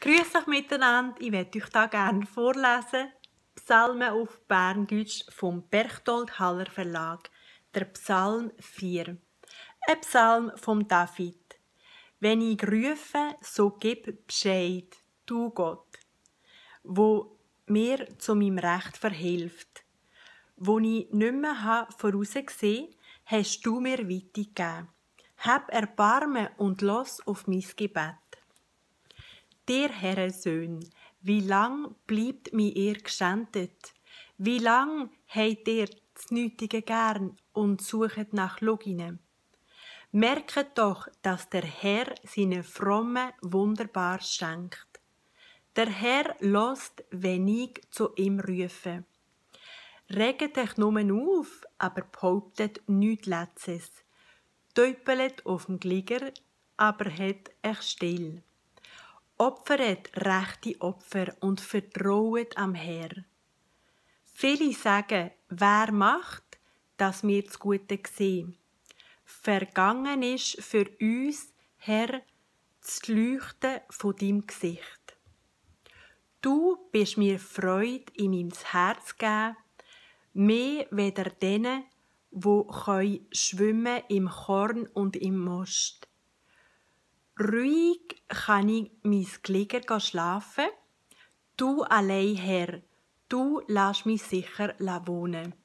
Grüß euch miteinander, ich werde euch da gerne vorlesen. Psalmen auf Berndeutsch vom Berchtold Haller Verlag, der Psalm 4. Ein Psalm vom David. Wenn ich rufe, so gib Bescheid, du Gott, wo mir zu meinem Recht verhilft. Wo ich nicht mehr vorausgesehen habe, hast du mir weitergegeben. Hab Erbarmen und los auf mein Gebet. Der Herr Söhn, wie lang bleibt mir ihr geschändet? Wie lang habt ihr das Nötige gern und suchet nach Loginen? Merket doch, dass der Herr seine Frommen wunderbar schenkt. Der Herr lässt, wenn ich zu ihm rufe. Reget euch nur auf, aber behauptet nichts Letztes. Töpelet auf dem Glieder, aber het euch still. Opferet rechte Opfer und vertrauet am Herr. Viele sagen, wer macht, dass wir das Gute sehen. Vergangen ist für uns, Herr, das Leuchten von deinem Gesicht. Du bist mir Freude in meinem Herz geben, mehr weder denen, wo schwimmen im Korn und im Most. Ruhig kann ich mein Glieder schlafen. Du allein, Herr, du lässt mich sicher wohnen.